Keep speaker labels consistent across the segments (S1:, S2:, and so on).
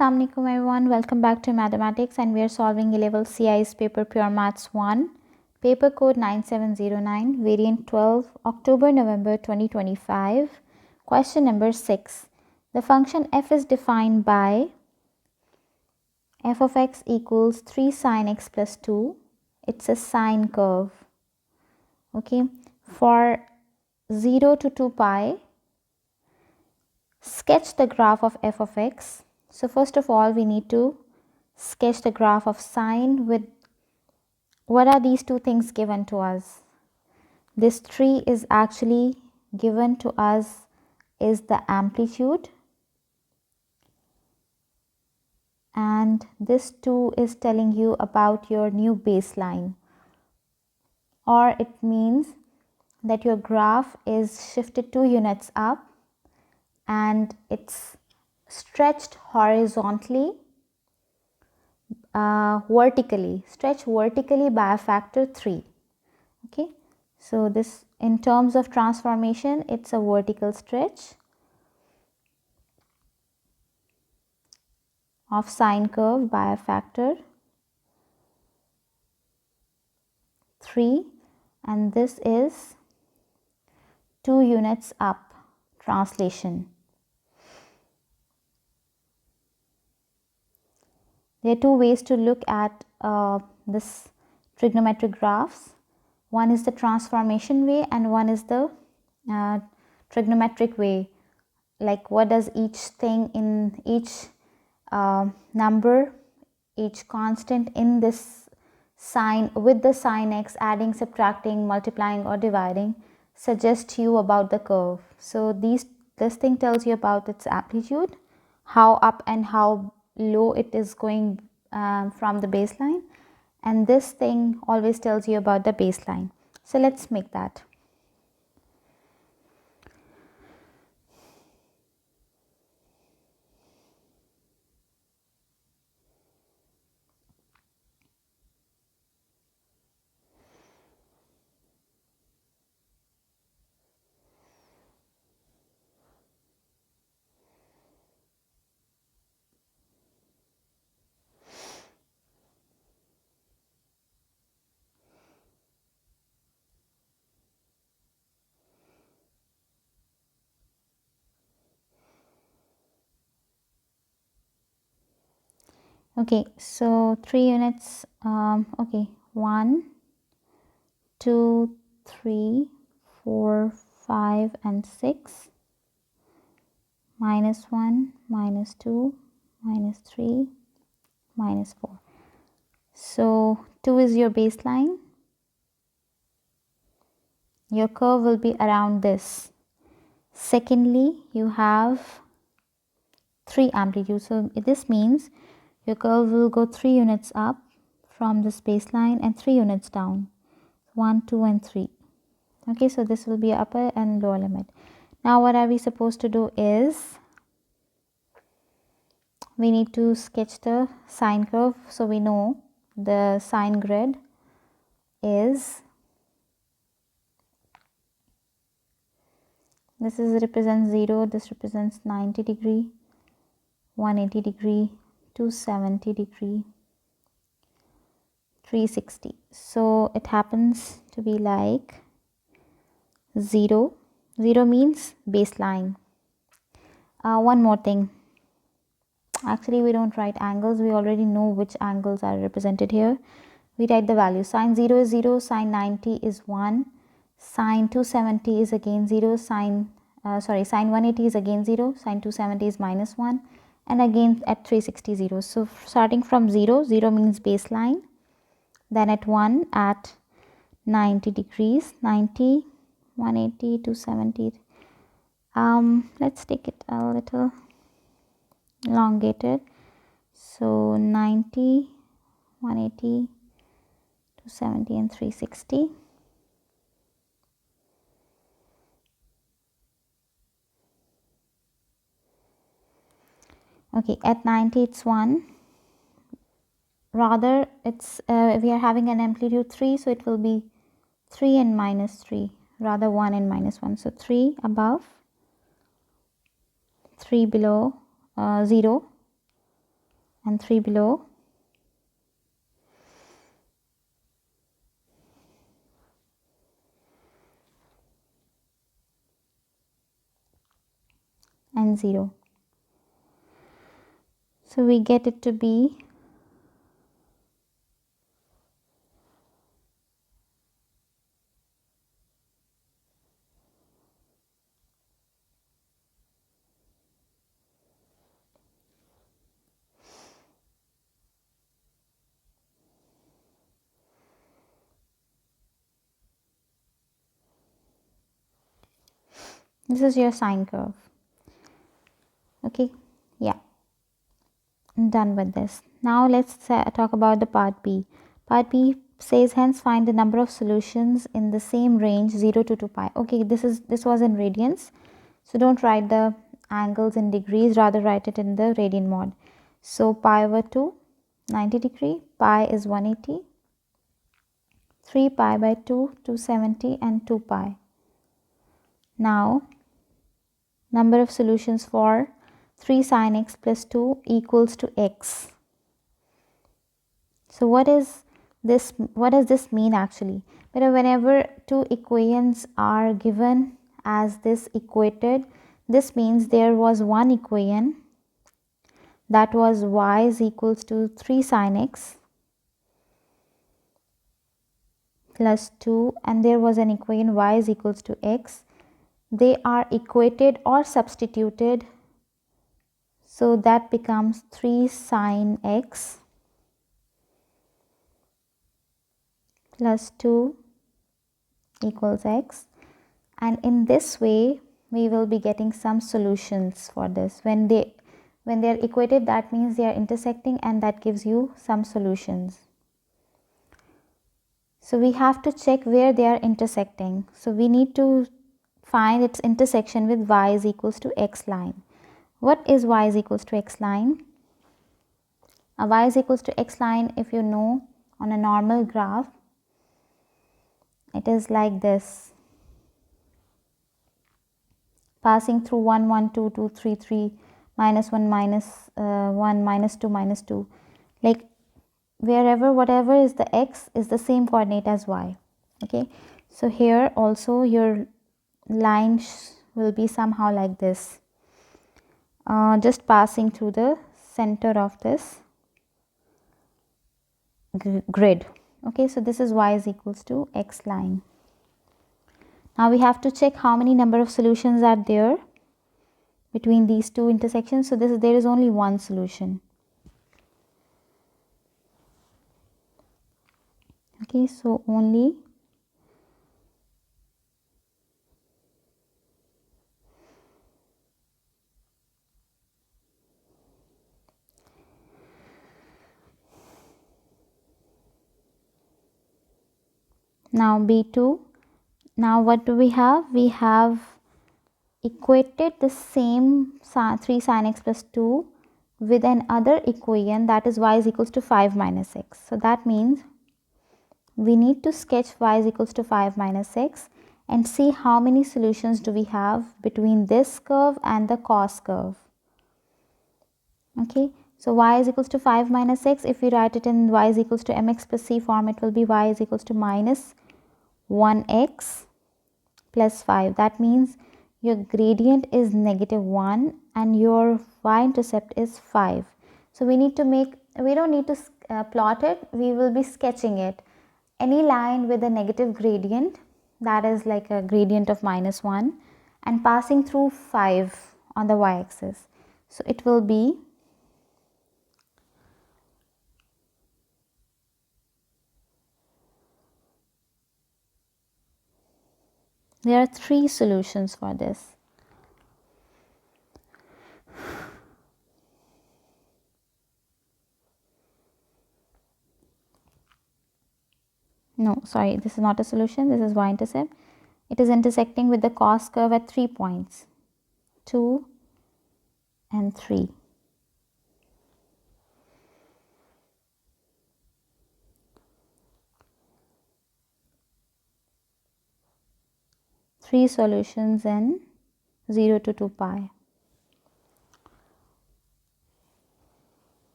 S1: Assalamu alaikum everyone, welcome back to mathematics, and we are solving A-level CI's paper Pure Maths 1, paper code 9709, variant 12, October November 2025. Question number 6. The function f is defined by f of x equals 3 sine x plus 2. It's a sine curve. Okay, for 0 to 2 pi, sketch the graph of f of x. So first of all, we need to sketch the graph of sine with what are these two things given to us. This 3 is actually given to us is the amplitude, and this 2 is telling you about your new baseline, or it means that your graph is shifted 2 units up and it's stretched horizontally, stretched vertically by a factor 3. Okay, so this in terms of transformation, it's a vertical stretch of sine curve by a factor 3, and this is 2 units up translation. There are two ways to look at this trigonometric graphs. One is the transformation way and one is the trigonometric way. Like what does each thing in each number, each constant in this sine with the sine x, adding, subtracting, multiplying or dividing, suggest to you about the curve. So this thing tells you about its amplitude, how up and how low it is going from the baseline, and this thing always tells you about the baseline. So let's make that. Okay, so 3 units, okay, 1, 2, 3, 4, 5 and 6, minus 1, minus 2, minus 3, minus 4. So 2 is your baseline. Your curve will be around this. Secondly, you have 3 amplitudes. So this means your curve will go 3 units up from this baseline and 3 units down. 1, 2 and 3. Okay, so this will be upper and lower limit. Now what are we supposed to do is we need to sketch the sine curve. So we know the sine grid is, this is represents 0, this represents 90 degree, 180 degree, 270 degree, 360. So it happens to be like 0. 0 means baseline. One more thing. Actually, we don't write angles. We already know which angles are represented here. We write the value. Sine 0 is 0. Sine 90 is 1. Sine 270 is again 0. Sine 180 is again 0. Sine 270 is minus 1. And again at 360 0. So starting from 0, 0 means baseline. Then at 1 at 90 degrees, 90, 180, 270. Let's take it a little elongated. So 90, 180, 270 and 360. Okay, at 90 it's 1. Rather it's we are having an amplitude 3, so it will be 3 and minus 3, rather 1 and minus 1. So 3 above, 3 below 0, and 3 below, and 0. So we get it to be this is your sine curve. Okay, yeah, I'm done with this. Now let's talk about the part B. Part B says hence find the number of solutions in the same range 0 to 2 pi. Okay, this was in radians, so don't write the angles in degrees, rather write it in the radian mod. So pi over 2, 90 degree, pi is 180, 3 pi by 2, 270, and 2 pi. Now number of solutions for 3 sine x plus 2 equals to x. So what does this mean actually? But whenever two equations are given as this equated, this means there was one equation that was y is equals to 3 sine x plus 2, and there was an equation y is equals to x. They are equated or substituted, so that becomes 3 sine x plus 2 equals x, and in this way we will be getting some solutions for this. When they are equated, that means they are intersecting, and that gives you some solutions. So we have to check where they are intersecting. So we need to find its intersection with y is equals to x line. What is y is equals to x line? A y is equals to x line, if you know, on a normal graph, it is like this, passing through 1 1 2 2 3 3, minus 1 minus 1 minus 2 minus 2, like wherever whatever is the x is the same coordinate as y. Okay, so here also your line will be somehow like this, just passing through the center of this grid. Okay, so this is y is equals to x line. Now we have to check how many number of solutions are there between these two intersections. So there is only one solution. Okay, so only now B2. Now what do we have? We have equated the same 3 sine x plus 2 with another equation, that is y is equals to 5 minus x. So that means we need to sketch y is equals to 5 minus x and see how many solutions do we have between this curve and the cos curve. Okay, so y is equals to 5 minus x. If we write it in y is equals to mx plus c form, it will be y is equals to minus 1x plus 5. That means your gradient is negative 1 and your y-intercept is 5. So we don't need to plot it, we will be sketching it. Any line with a negative gradient, that is like a gradient of minus 1, and passing through 5 on the y-axis. So it will be there are 3 solutions for this. No, sorry, this is not a solution, this is y-intercept. It is intersecting with the cos curve at 3 points, 2 and 3. Three solutions in 0 to 2 pi.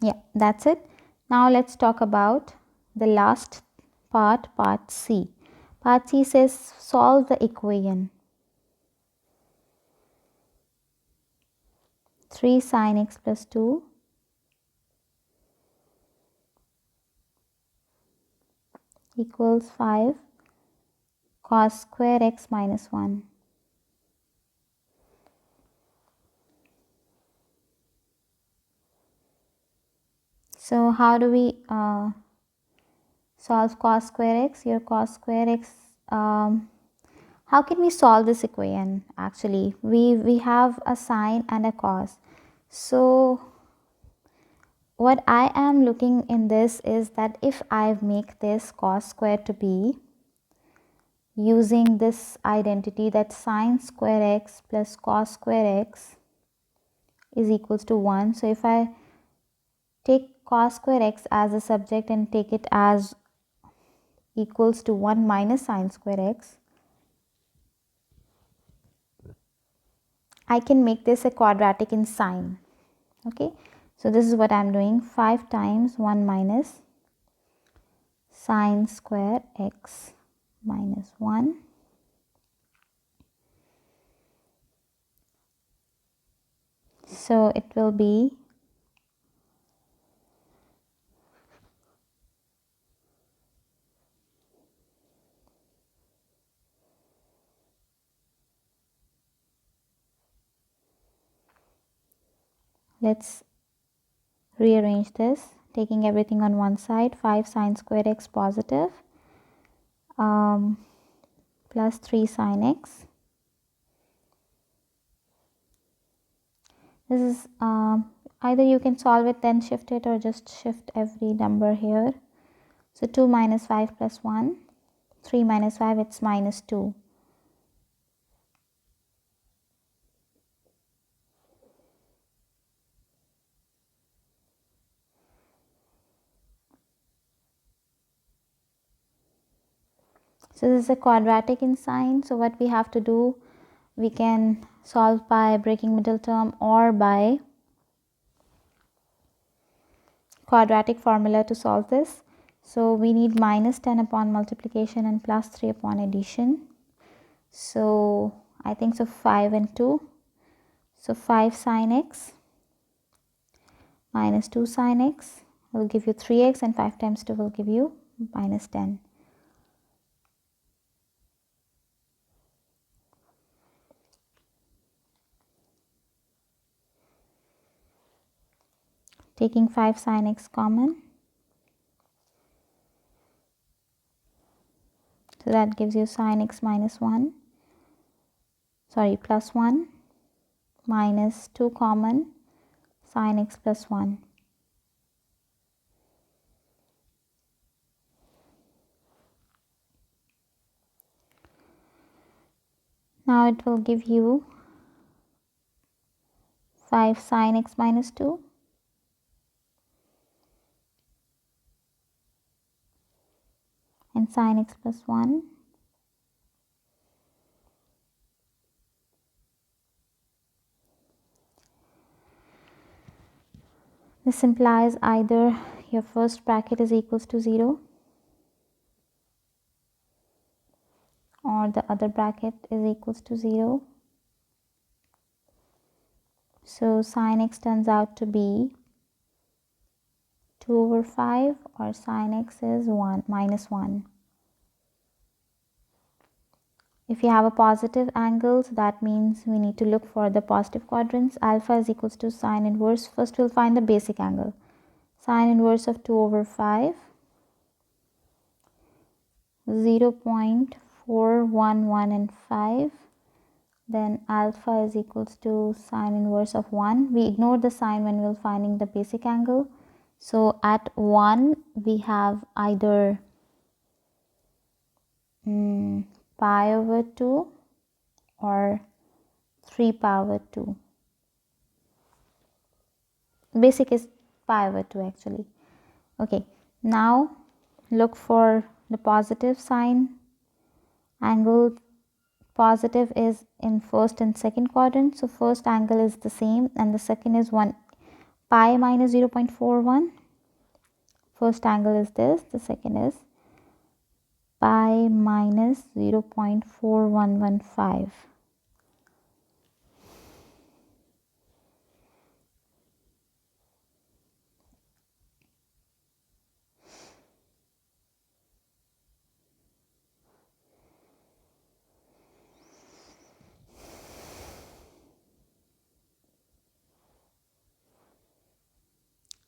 S1: Yeah, that's it. Now let's talk about the last part, part C. Part C says solve the equation. 3 sine x plus 2 equals 5 cos square x minus 1. So how do we solve cos square x? Here cos square x, how can we solve this equation? Actually, we have a sine and a cos. So what I am looking in this is that if I make this cos square to be using this identity, that sine square x plus cos square x is equals to 1. So if I take cos square x as a subject and take it as equals to 1 minus sine square x, I can make this a quadratic in sine. Okay, so this is what I am doing. 5 times 1 minus sine square x minus 1. So it will be let's rearrange this, taking everything on one side. 5 sine square x positive plus 3 sine x. This is either you can solve it then shift it, or just shift every number here. So 2 minus 5 plus 1, 3 minus 5, it's minus 2. So this is a quadratic in sine. So what we have to do, we can solve by breaking middle term or by quadratic formula to solve this. So we need minus 10 upon multiplication and plus 3 upon addition. So I think so 5 and 2. So 5 sine x minus 2 sine x will give you 3x, and 5 times 2 will give you minus 10. Taking 5 sine x common, so that gives you sine x minus 1, sorry, plus 1, minus 2 common, sine x plus 1. Now it will give you 5 sine x minus 2 and sine x plus 1. This implies either your first bracket is equals to 0 or the other bracket is equals to 0. So sine x turns out to be 2 over 5, or sine x is 1 minus 1. If you have a positive angle, so that means we need to look for the positive quadrants. Alpha is equals to sine inverse. First we'll find the basic angle. Sine inverse of 2 over 5, 0.411 and 5. Then alpha is equals to sine inverse of 1. We ignore the sign when we're finding the basic angle. So at 1 we have either pi over 2 or 3 pi over 2. Basic is pi over 2 actually. Okay, now look for the positive sign angle. Positive is in first and second quadrant, so first angle is the same and the second is 1 pi minus 0.41. First angle is this, the second is pi minus 0.4115.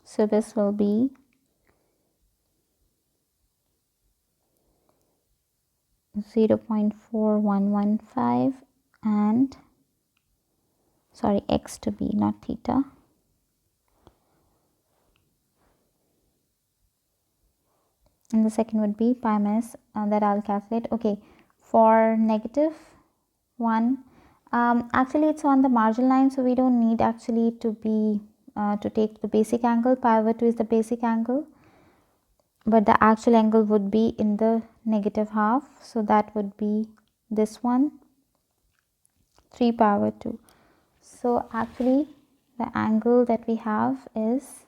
S1: So this will be 0.4115 and sorry, x to be, not theta. And the second would be pi minus that I'll calculate. Okay, for negative 1, actually it's on the margin line, so we don't need actually to be to take the basic angle. Pi over 2 is the basic angle, but the actual angle would be in the negative half, so that would be this one, 3 pi over 2. So actually the angle that we have is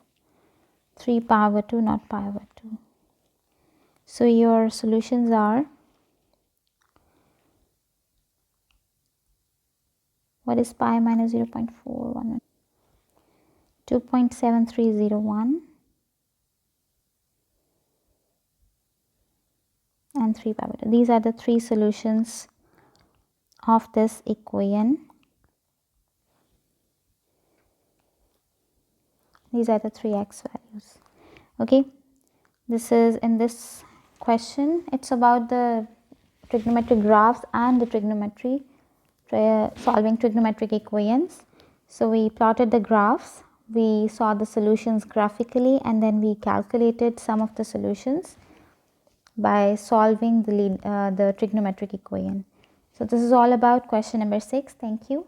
S1: 3 pi over 2, not pi over 2. So your solutions are, what is pi minus 0.411? 2.7301 and 3 pi over 2. These are the three solutions of this equation. These are the three x values. Okay, this is in this question, it's about the trigonometric graphs and the trigonometry, solving trigonometric equations. So we plotted the graphs, we saw the solutions graphically, and then we calculated some of the solutions by solving the trigonometric equation. So this is all about question number 6. Thank you.